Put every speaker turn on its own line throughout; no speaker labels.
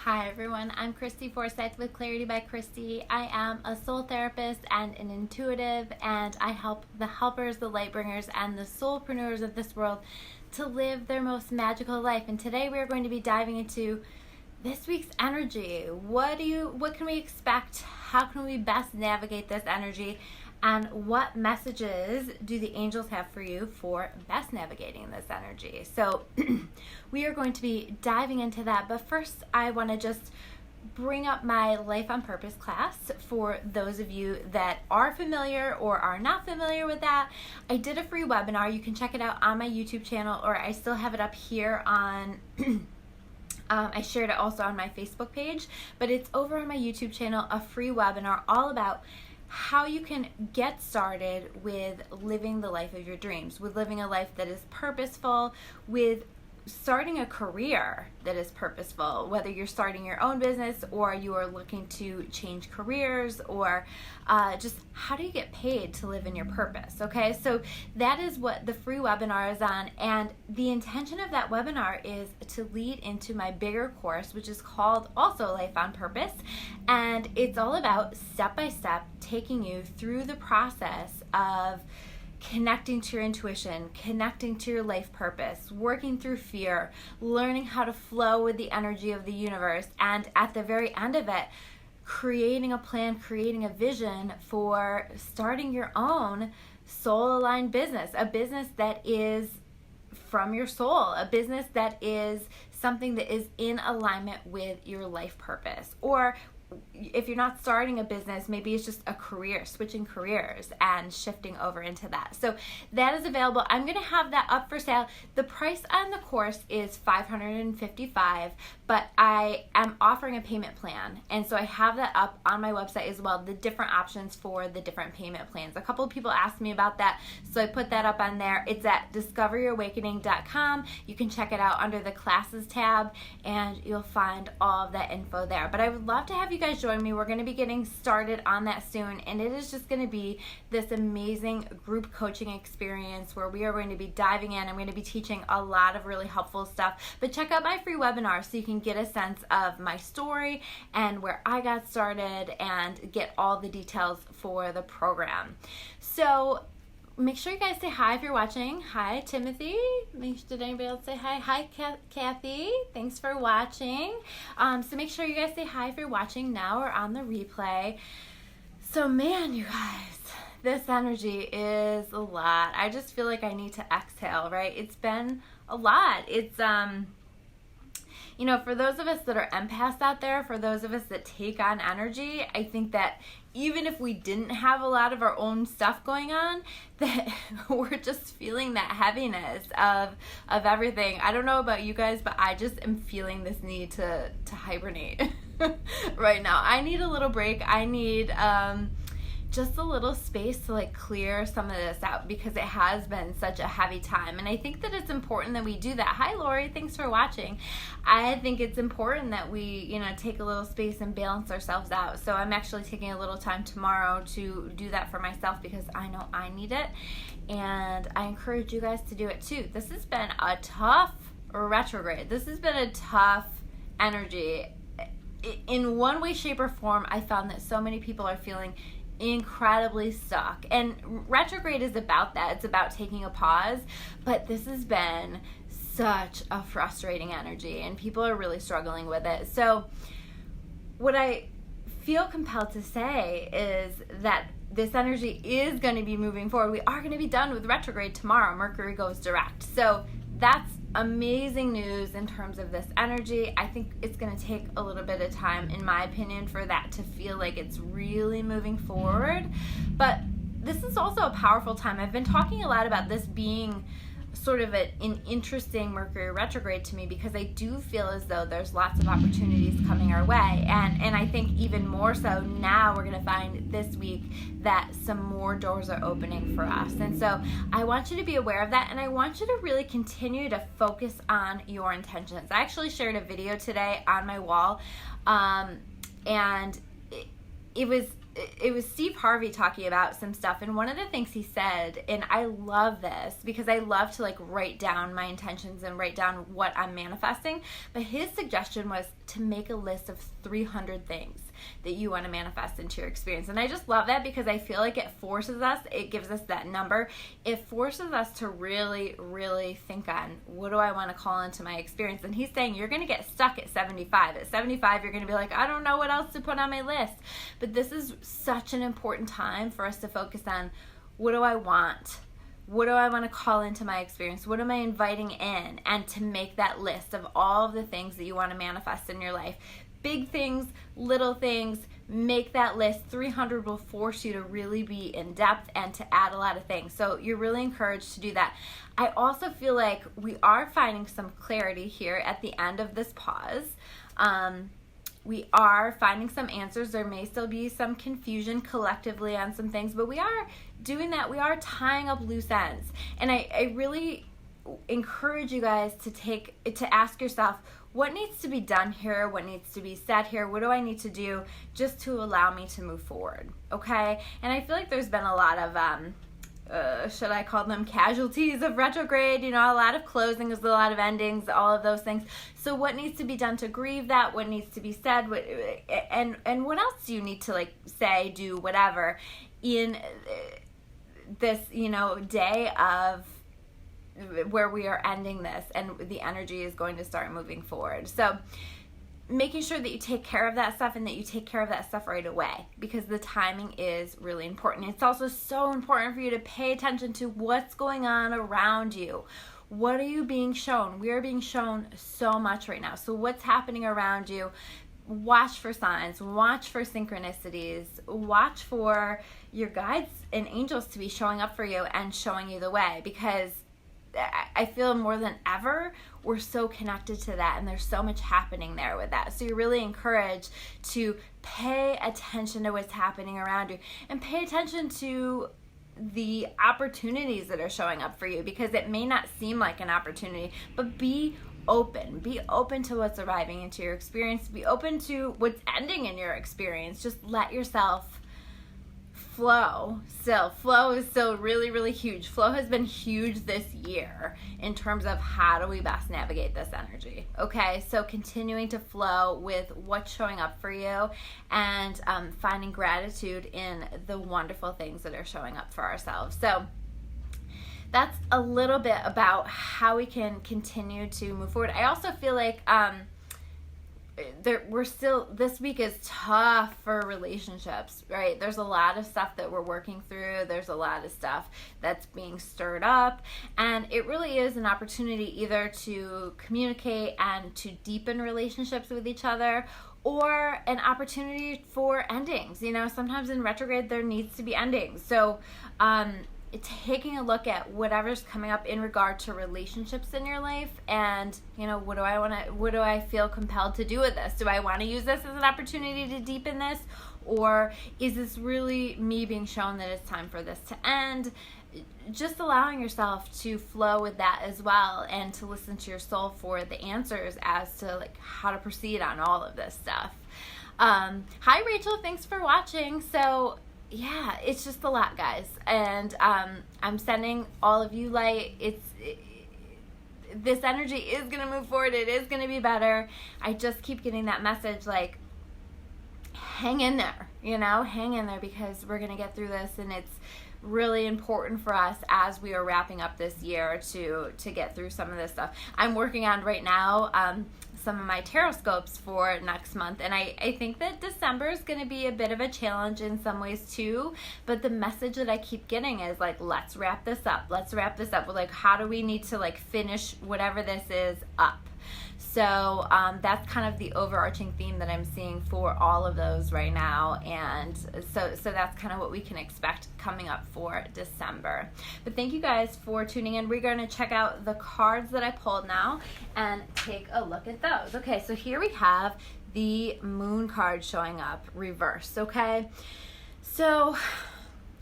Hi everyone, I'm Christy Forsyth with Clarity by Christy. I am a soul therapist and an intuitive, and I help the helpers, the light bringers, and the soulpreneurs of this world to live their most magical life. And today we are going to be diving into this week's energy. What can we expect? How can we best navigate this energy? And what messages do the angels have for you for best navigating this energy? So we are going to be diving into that. But first, I want to just bring up my Life on Purpose class for those of you that are familiar or are not familiar with that. I did a free webinar. You can check it out on my YouTube channel, or I still have it up here on I shared it also on my Facebook page, but it's over on my YouTube channel, a free webinar all about how you can get started with living the life of your dreams, with living a life that is purposeful, with starting a career that is purposeful, whether you're starting your own business or you are looking to change careers, or just how do you get paid to live in your purpose, okay? So that is what the free webinar is on, and the intention of that webinar is to lead into my bigger course, which is called also Life on Purpose, and it's all about step-by-step taking you through the process of connecting to your intuition, connecting to your life purpose, working through fear, learning how to flow with the energy of the universe, and at the very end of it, creating a plan, creating a vision for starting your own soul-aligned business, a business that is from your soul, a business that is something that is in alignment with your life purpose. Or if you're not starting a business, maybe it's just a career, switching careers and shifting over into that. So that is available. I'm going to have that up for sale. The price on the course is $555, but I am offering a payment plan. And so I have that up on my website as well, the different options for the different payment plans. A couple of people asked me about that, so I put that up on there. It's at discoveryourawakening.com. You can check it out under the classes tab, and you'll find all of that info there. But I would love to have you guys join me. We're going to be getting started on that soon, and it is just going to be this amazing group coaching experience where we are going to be diving in. I'm going to be teaching a lot of really helpful stuff, but check out my free webinar so you can get a sense of my story and where I got started and get all the details for the program. So make sure you guys say hi if you're watching. Hi, Timothy. Did anybody else say hi? Hi, Kathy. Thanks for watching. So make sure you guys say hi if you're watching now or on the replay. So man, you guys, this energy is a lot. I just feel like I need to exhale, right? It's been a lot. It's, for those of us that are empaths out there, for those of us that take on energy, I think that even if we didn't have a lot of our own stuff going on, that we're just feeling that heaviness of everything. I don't know about you guys, but I just am feeling this need to hibernate right now. I need a little break. I need just a little space to clear some of this out, because it has been such a heavy time, and I think that it's important that we do that. Hi Lori, thanks for watching. I think it's important that we take a little space and balance ourselves out. So I'm actually taking a little time tomorrow to do that for myself, because I know I need it, and I encourage you guys to do it too. This has been a tough retrograde. This has been a tough energy. In one way, shape, or form, I found that so many people are feeling incredibly stuck, and retrograde is about that. It's about taking a pause, but this has been such a frustrating energy, and people are really struggling with it. So what I feel compelled to say is that this energy is going to be moving forward. We are going to be done with retrograde tomorrow. Mercury goes direct, so that's amazing news in terms of this energy. I think it's going to take a little bit of time, in my opinion, for that to feel like it's really moving forward. But this is also a powerful time. I've been talking a lot about this being sort of an interesting Mercury retrograde to me, because I do feel as though there's lots of opportunities coming our way, and I think even more so now we're going to find this week that some more doors are opening for us. And so I want you to be aware of that, and I want you to really continue to focus on your intentions. I actually shared a video today on my wall, and it was it was Steve Harvey talking about some stuff, and one of the things he said, and I love this because I love to like write down my intentions and write down what I'm manifesting, but his suggestion was to make a list of 300 things that you want to manifest into your experience. And I just love that because I feel like it forces us, it gives us that number, it forces us to really, really think on, what do I want to call into my experience? And he's saying you're going to get stuck at 75. At 75, you're going to be like, I don't know what else to put on my list. But this is such an important time for us to focus on, what do I want? What do I want to call into my experience? What am I inviting in? And to make that list of all of the things that you want to manifest in your life. Big things, little things, make that list. 300 will force you to really be in depth and to add a lot of things. So you're really encouraged to do that. I also feel like we are finding some clarity here at the end of this pause. We are finding some answers. There may still be some confusion collectively on some things, but we are doing that. We are tying up loose ends. And I really encourage you guys to ask yourself, what needs to be done here? What needs to be said here? What do I need to do just to allow me to move forward? Okay? And I feel like there's been a lot of, should I call them casualties of retrograde? You know, a lot of closings, a lot of endings, all of those things. So what needs to be done to grieve that? What needs to be said? And what else do you need to like say, do, whatever in this, you know, day of where we are ending this and the energy is going to start moving forward. So making sure that you take care of that stuff and that you take care of that stuff right away, because the timing is really important. It's also so important for you to pay attention to what's going on around you. What are you being shown? We are being shown so much right now. So what's happening around you? Watch for signs, watch for synchronicities, watch for your guides and angels to be showing up for you and showing you the way, because I feel more than ever we're so connected to that, and there's so much happening there with that. So you're really encouraged to pay attention to what's happening around you and pay attention to the opportunities that are showing up for you, because it may not seem like an opportunity, but be open to what's arriving into your experience, be open to what's ending in your experience. Just let yourself flow is still really, really huge. Flow has been huge this year in terms of how do we best navigate this energy. Okay, so continuing to flow with what's showing up for you and finding gratitude in the wonderful things that are showing up for ourselves. So that's a little bit about how we can continue to move forward. I also feel like this week is tough for relationships, right? There's a lot of stuff that we're working through. There's a lot of stuff that's being stirred up, and it really is an opportunity either to communicate and to deepen relationships with each other, or an opportunity for endings. You know, sometimes in retrograde there needs to be endings. So taking a look at whatever's coming up in regard to relationships in your life, and you know, what do I feel compelled to do with this? Do I want to use this as an opportunity to deepen this, or is this really me being shown that it's time for this to end? Just allowing yourself to flow with that as well, and to listen to your soul for the answers as to like how to proceed on all of this stuff. Hi Rachel, thanks for watching. So yeah, it's just a lot, guys, and I'm sending all of you light. This energy is going to move forward. It is going to be better. I just keep getting that message, like, hang in there, you know, hang in there, because we're going to get through this, and it's really important for us as we are wrapping up this year to get through some of this stuff. I'm working on right now some of my tarot scopes for next month, and I think that December is going to be a bit of a challenge in some ways too, but the message that I keep getting is like, let's wrap this up. Like, how do we need to like finish whatever this is up? So that's kind of the overarching theme that I'm seeing for all of those right now, and so that's kind of what we can expect coming up for December. But thank you guys for tuning in. We're going to check out the cards that I pulled now and take a look at those. Okay, so here we have the Moon card showing up reversed. Okay, so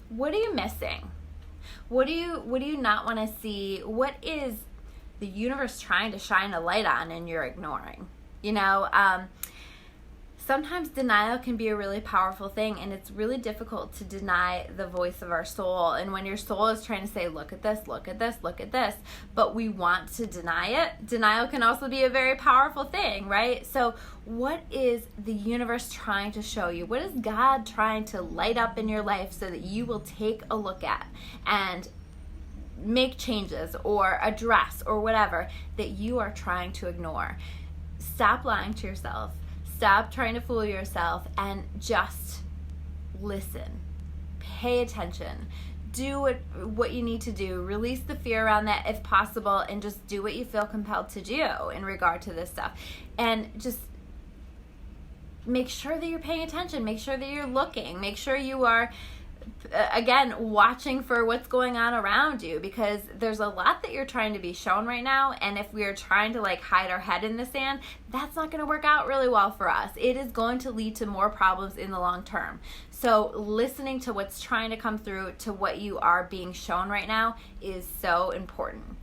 what are you missing? What do you not want to see? What is the universe trying to shine a light on and you're ignoring? You know, sometimes denial can be a really powerful thing, and it's really difficult to deny the voice of our soul. And when your soul is trying to say, look at this, look at this, look at this, but we want to deny it, denial can also be a very powerful thing, right? So what is the universe trying to show you? What is God trying to light up in your life so that you will take a look at and make changes or address or whatever that you are trying to ignore? Stop lying to yourself. Stop trying to fool yourself and just listen. Pay attention. Do what you need to do. Release the fear around that if possible, and just do what you feel compelled to do in regard to this stuff. And just make sure that you're paying attention. Make sure that you're looking. Make sure you are, again, watching for what's going on around you, because there's a lot that you're trying to be shown right now, and if we are trying to like hide our head in the sand, that's not going to work out really well for us. It is going to lead to more problems in the long term. So listening to what's trying to come through, to what you are being shown right now, is so important.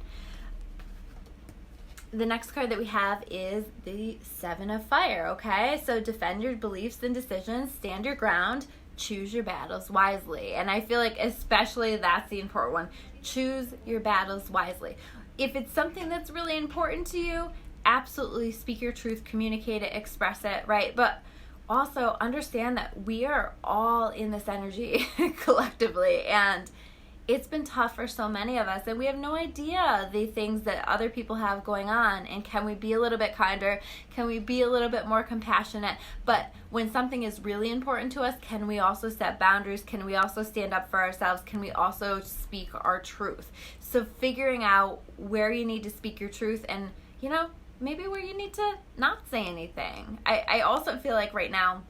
The next card that we have is the Seven of Fire, okay? So defend your beliefs and decisions, stand your ground, choose your battles wisely. And I feel like especially that's the important one. Choose your battles wisely. If it's something that's really important to you, absolutely speak your truth, communicate it, express it, right? But also understand that we are all in this energy collectively, and it's been tough for so many of us, and we have no idea the things that other people have going on. And can we be a little bit kinder? Can we be a little bit more compassionate? But when something is really important to us, can we also set boundaries? Can we also stand up for ourselves? Can we also speak our truth? So figuring out where you need to speak your truth, and maybe where you need to not say anything. I also feel like right now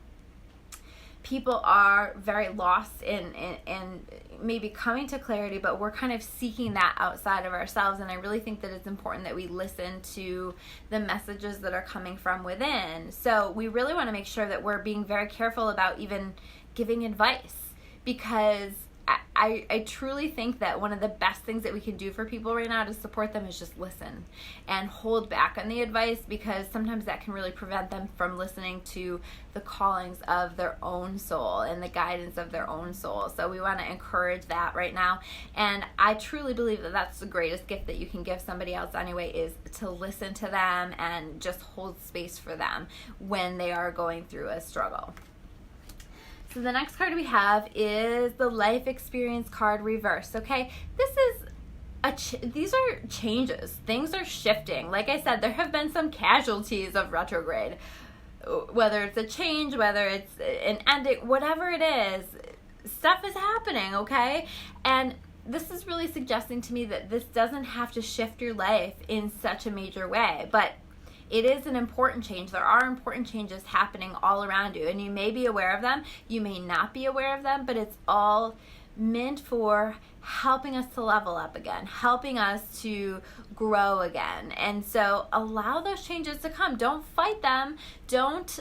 people are very lost in maybe coming to clarity, but we're kind of seeking that outside of ourselves. And I really think that it's important that we listen to the messages that are coming from within. So we really want to make sure that we're being very careful about even giving advice, because I truly think that one of the best things that we can do for people right now to support them is just listen and hold back on the advice, because sometimes that can really prevent them from listening to the callings of their own soul and the guidance of their own soul. So we want to encourage that right now. And I truly believe that that's the greatest gift that you can give somebody else anyway, is to listen to them and just hold space for them when they are going through a struggle. So the next card we have is the Life Experience card reversed. Okay, this is these are changes. Things are shifting. Like I said, there have been some casualties of retrograde. Whether it's a change, whether it's an ending, whatever it is, stuff is happening, okay? And this is really suggesting to me that this doesn't have to shift your life in such a major way, but it is an important change. There are important changes happening all around you, and you may be aware of them. You may not be aware of them, but it's all meant for helping us to level up again, helping us to grow again. And so allow those changes to come. Don't fight them. Don't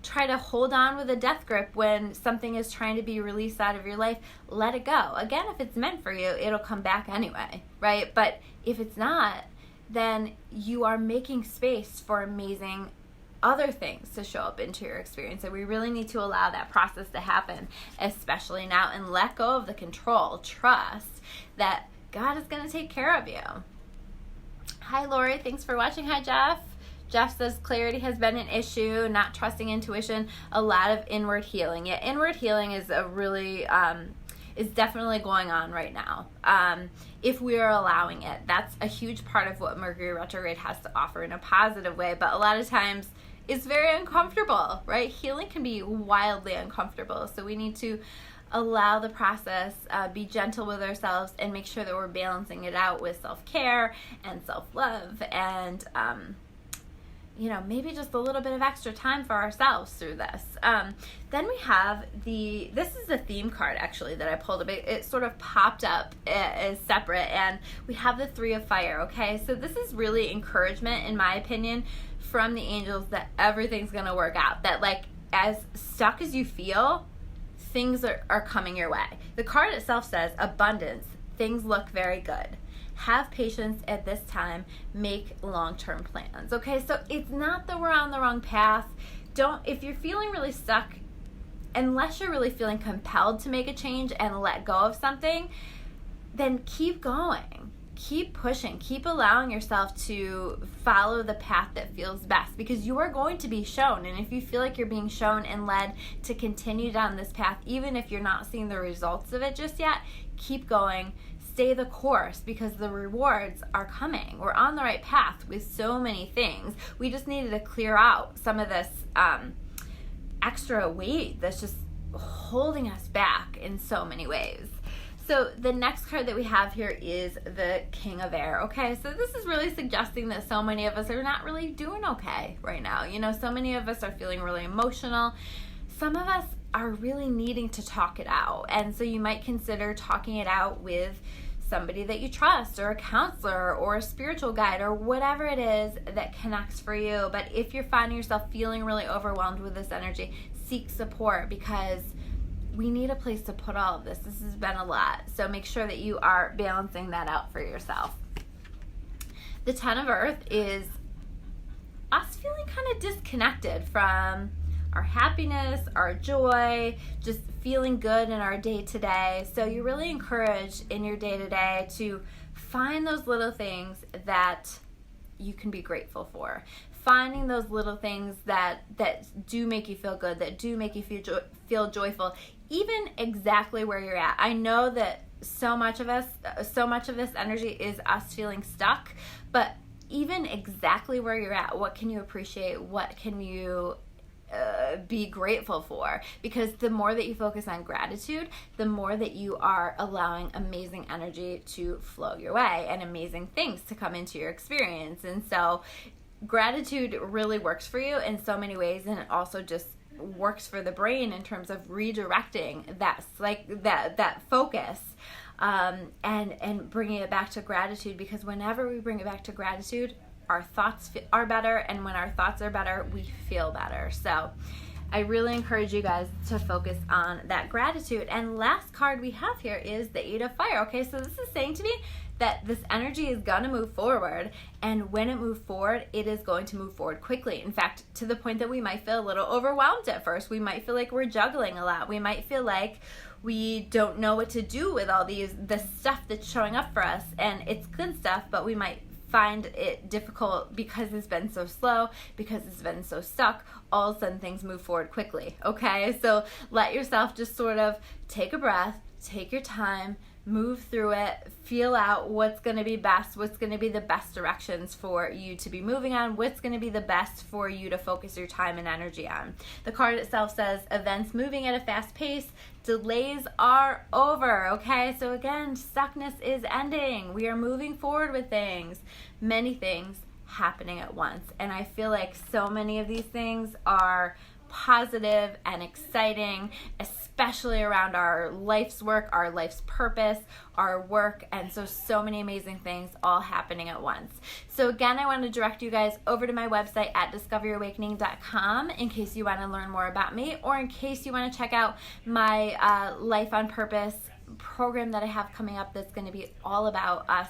try to hold on with a death grip when something is trying to be released out of your life. Let it go. Again, if it's meant for you, it'll come back anyway, right? But if it's not, then you are making space for amazing other things to show up into your experience. And we really need to allow that process to happen, especially now, and let go of the control. Trust that God is going to take care of you. Hi, Lori. Thanks for watching. Hi, Jeff. Jeff says clarity has been an issue, not trusting intuition, a lot of inward healing. Yeah, inward healing is a really is definitely going on right now. If we are allowing it, that's a huge part of what Mercury retrograde has to offer in a positive way, but a lot of times it's very uncomfortable, right? Healing can be wildly uncomfortable, so we need to allow the process, be gentle with ourselves, and make sure that we're balancing it out with self-care and self-love, and maybe just a little bit of extra time for ourselves through this. Then we have this is a theme card actually that I pulled a bit. It sort of popped up as separate, and we have the Three of Fire, okay? So this is really encouragement, in my opinion, from the angels that everything's going to work out. That like, as stuck as you feel, things are coming your way. The card itself says abundance. Things look very good. Have patience at this time. Make long-term plans. Okay, so it's not that we're on the wrong path. if you're feeling really stuck, unless you're really feeling compelled to make a change and let go of something, then keep going. Keep pushing. Keep allowing yourself to follow the path that feels best, because you are going to be shown. And if you feel like you're being shown and led to continue down this path, even if you're not seeing the results of it just yet, keep going. Stay the course, because the rewards are coming. We're on the right path with so many things. We just needed to clear out some of this extra weight that's just holding us back in so many ways. So the next card that we have here is the King of Air. Okay, so this is really suggesting that so many of us are not really doing okay right now. You know, so many of us are feeling really emotional. Some of us are really needing to talk it out. And so you might consider talking it out with somebody that you trust, or a counselor, or a spiritual guide, or whatever it is that connects for you. But if you're finding yourself feeling really overwhelmed with this energy, seek support, because we need a place to put all of this. This has been a lot. So make sure that you are balancing that out for yourself. The 10 of Earth is us feeling kind of disconnected from our happiness, our joy, just feeling good in our day-to-day. So you're really encouraged in your day-to-day to find those little things that you can be grateful for. Finding those little things that do make you feel good, that do make you feel joyful, even exactly where you're at. I know that so much of this energy is us feeling stuck, but even exactly where you're at, what can you appreciate? What can you be grateful for? Because the more that you focus on gratitude, the more that you are allowing amazing energy to flow your way and amazing things to come into your experience. And so gratitude really works for you in so many ways, and it also just works for the brain in terms of redirecting that focus and bringing it back to gratitude. Because whenever we bring it back to gratitude, our thoughts are better, and when our thoughts are better, we feel better. So I really encourage you guys to focus on that gratitude. And last card we have here is the 8 of Fire. Okay, so this is saying to me that this energy is going to move forward, and when it moves forward, it is going to move forward quickly. In fact, to the point that we might feel a little overwhelmed at first. We might feel like we're juggling a lot. We might feel like we don't know what to do with all the stuff that's showing up for us, and it's good stuff, but we might find it difficult because it's been so slow, because it's been so stuck. All of a sudden things move forward quickly. Okay, so let yourself just sort of take a breath, take your time, move through it, feel out what's going to be best, what's going to be the best directions for you to be moving on, what's going to be the best for you to focus your time and energy on. The card itself says events moving at a fast pace, delays are over. Okay, so again, stuckness is ending. We are moving forward with things, many things happening at once. And I feel like so many of these things are positive and exciting, especially around our life's work, our life's purpose, our work, and so many amazing things all happening at once. So again, I want to direct you guys over to my website at discoveryourawakening.com in case you want to learn more about me, or in case you want to check out my Life on Purpose program that I have coming up that's going to be all about us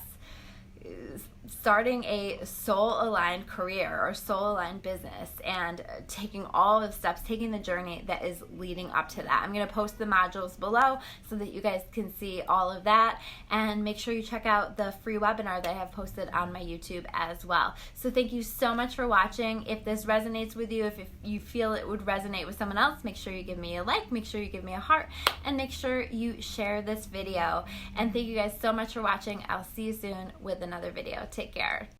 starting a soul-aligned career or soul-aligned business, and taking all the steps, taking the journey that is leading up to that. I'm going to post the modules below so that you guys can see all of that, and make sure you check out the free webinar that I have posted on my YouTube as well. So thank you so much for watching. If this resonates with you, if you feel it would resonate with someone else, make sure you give me a like, make sure you give me a heart, and make sure you share this video. And thank you guys so much for watching. I'll see you soon with another video. Take care.